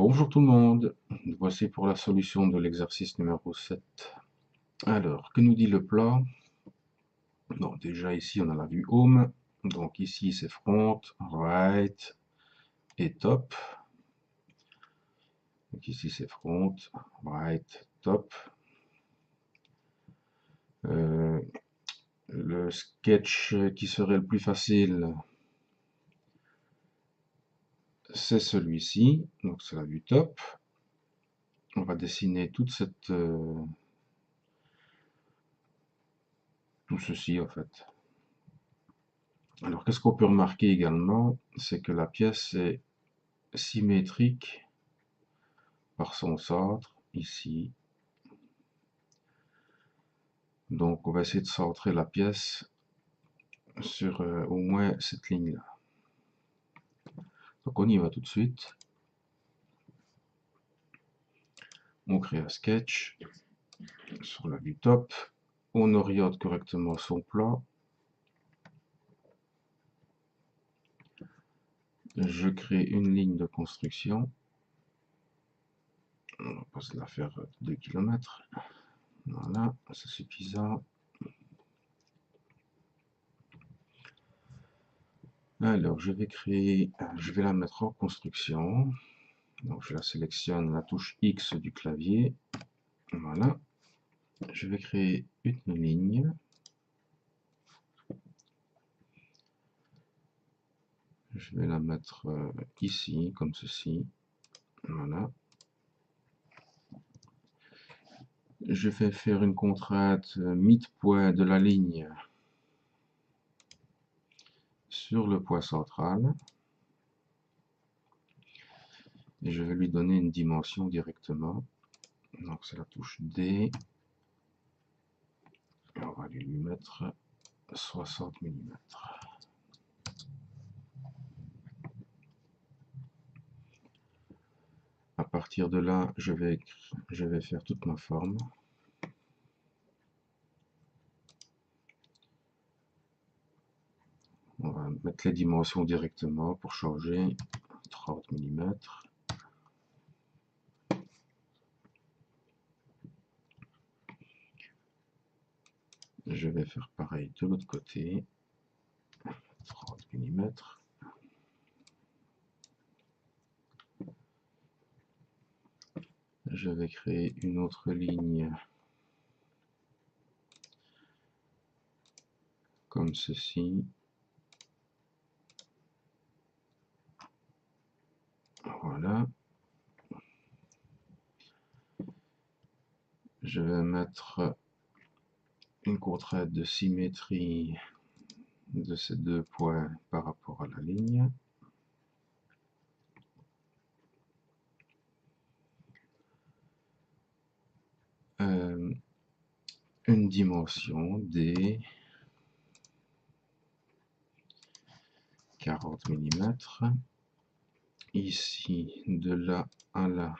Bonjour tout le monde, voici pour la solution de l'exercice numéro 7. Alors, que nous dit le plat? Donc déjà ici on a la vue home, donc ici c'est front, right et top. Donc ici c'est front, right, top. Le sketch qui serait le plus facile, c'est celui-ci, donc c'est la vue top. On va dessiner toute cette... tout ceci en fait. Alors qu'est-ce qu'on peut remarquer également, c'est que la pièce est symétrique par son centre, ici. Donc on va essayer de centrer la pièce sur au moins cette ligne-là. Donc on y va tout de suite. On crée un sketch sur la vue top. On oriente correctement son plan. Je crée une ligne de construction. On va pas se la faire 2 km. Voilà, c'est suffisant. Alors je vais la mettre en construction. Donc je la sélectionne, la touche X du clavier. Voilà. Je vais créer une ligne. Je vais la mettre ici, comme ceci. Voilà. Je vais faire une contrainte mid-point de la ligne sur le point central. Et je vais lui donner une dimension directement. Donc c'est la touche D. Et on va lui mettre 60 mm. À partir de là, je vais faire toute ma forme. On va mettre les dimensions directement pour changer. 30 mm. Je vais faire pareil de l'autre côté. 30 mm. Je vais créer une autre ligne comme ceci. Voilà. Je vais mettre une contrainte de symétrie de ces deux points par rapport à la ligne. Une dimension D, 40 mm. Ici, de là à là,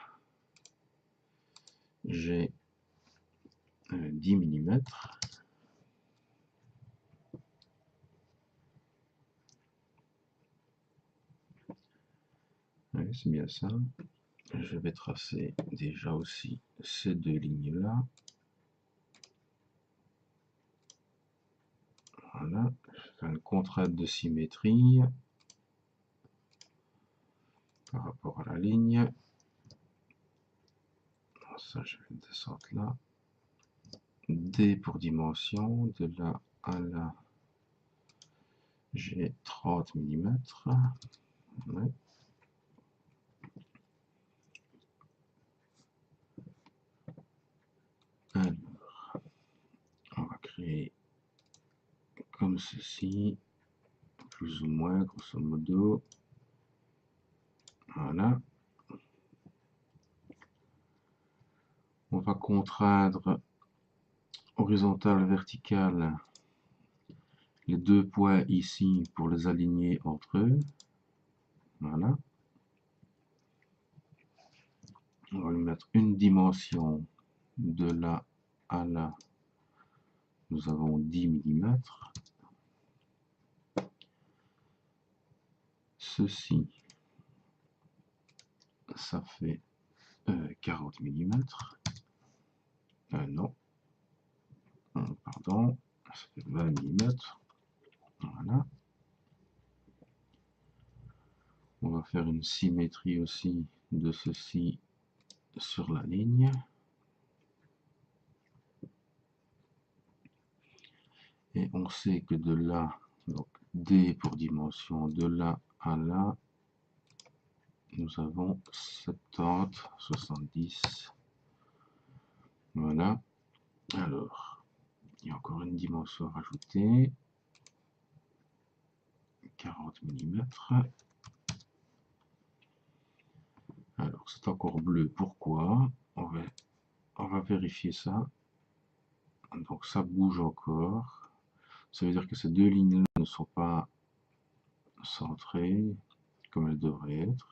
j'ai 10 mm. Oui, c'est bien ça. Je vais tracer déjà aussi ces deux lignes-là. Voilà, je fais une contrainte de symétrie par rapport à la ligne. Ça, je vais descendre là. D pour dimension, de là à là, j'ai 30 mm. Ouais. Alors, on va créer comme ceci, plus ou moins, grosso modo. Voilà. On va contraindre horizontal, vertical, les deux points ici pour les aligner entre eux. Voilà. On va lui mettre une dimension de là à là. Nous avons 10 mm. Ceci, ça fait 40 mm. Non, pardon, ça fait 20 mm. Voilà. On va faire une symétrie aussi de ceci sur la ligne. Et on sait que de là, donc D pour dimension, de là à là, nous avons 70, 70. Voilà. Alors, il y a encore une dimension à rajouter. 40 mm. Alors, c'est encore bleu. Pourquoi? On va vérifier ça. Donc, ça bouge encore. Ça veut dire que ces deux lignes-là ne sont pas centrées comme elles devraient être.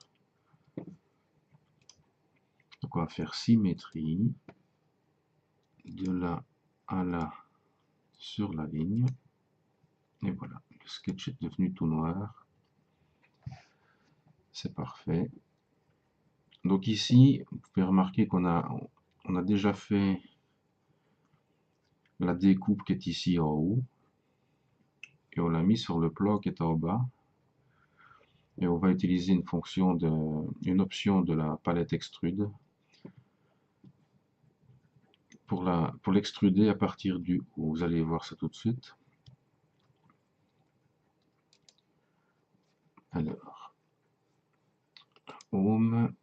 Donc, on va faire symétrie. De là à là sur la ligne. Et voilà, le sketch est devenu tout noir. C'est parfait. Donc ici, vous pouvez remarquer qu'on a déjà fait la découpe qui est ici en haut. Et on l'a mis sur le plan qui est en bas. Et on va utiliser une option de la palette extrude pour l'extruder à partir du haut. Vous allez voir ça tout de suite. Alors, home.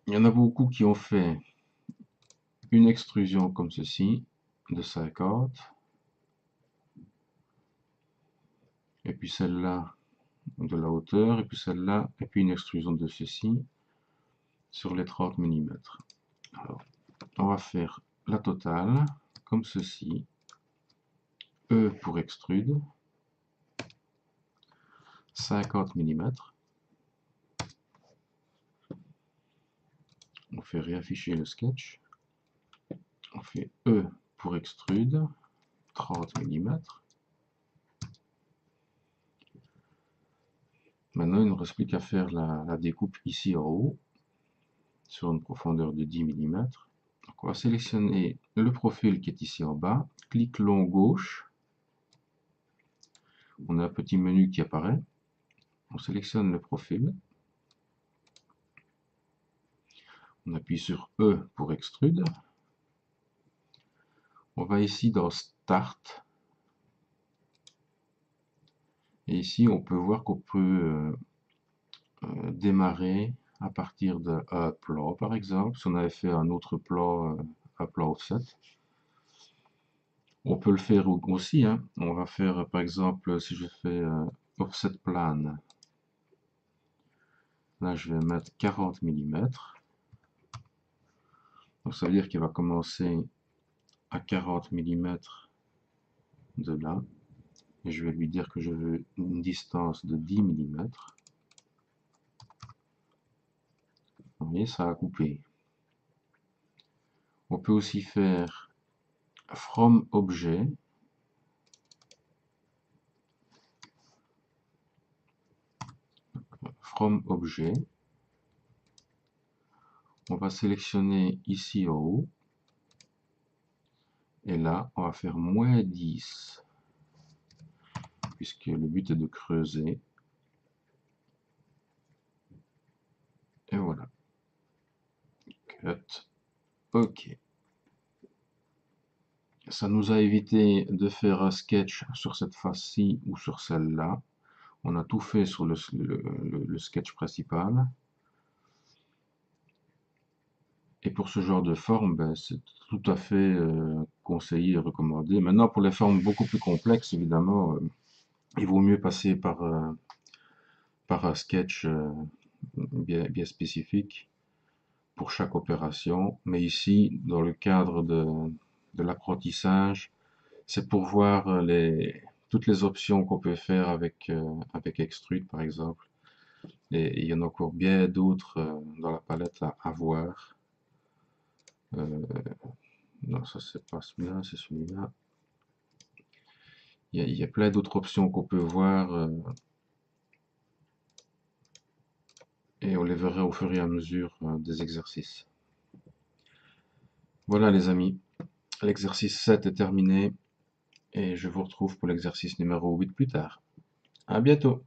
Il y en a beaucoup qui ont fait une extrusion comme ceci, de 50. Et puis celle-là de la hauteur, et puis celle-là, et puis une extrusion de ceci sur les 30 mm. Alors, on va faire la totale, comme ceci. E pour extrude, 50 mm. On fait réafficher le sketch. On fait E pour extrude, 30 mm. Maintenant, il ne nous reste plus qu'à faire la découpe ici en haut, sur une profondeur de 10 mm. Donc, on va sélectionner le profil qui est ici en bas, clic long gauche. On a un petit menu qui apparaît. On sélectionne le profil. On appuie sur E pour extrude. On va ici dans Start. Et ici, on peut voir qu'on peut démarrer à partir d'un plan, par exemple. Si on avait fait un autre plan, un plan offset. On peut le faire aussi. Hein. On va faire, par exemple, si je fais offset plan. Là, je vais mettre 40 mm. Donc, ça veut dire qu'il va commencer à 40 mm de là. Et je vais lui dire que je veux une distance de 10 mm. Vous voyez, ça a coupé. On peut aussi faire from objet. From objet. On va sélectionner ici en haut. Et là, on va faire moins 10. Puisque le but est de creuser. Et voilà. Cut. OK. Ça nous a évité de faire un sketch sur cette face-ci ou sur celle-là. On a tout fait sur le sketch principal. Et pour ce genre de forme, ben, c'est tout à fait conseillé et recommandé. Maintenant, pour les formes beaucoup plus complexes, évidemment, il vaut mieux passer par un sketch bien spécifique pour chaque opération. Mais ici, dans le cadre de l'apprentissage, c'est pour voir toutes les options qu'on peut faire avec Extrude, par exemple. Et il y en a encore bien d'autres dans la palette à voir. Non, ça c'est pas celui-là, c'est celui-là. Il y a plein d'autres options qu'on peut voir. Et et on les verra au fur et à mesure des exercices. Voilà les amis, l'exercice 7 est terminé et je vous retrouve pour l'exercice numéro 8 plus tard. À bientôt!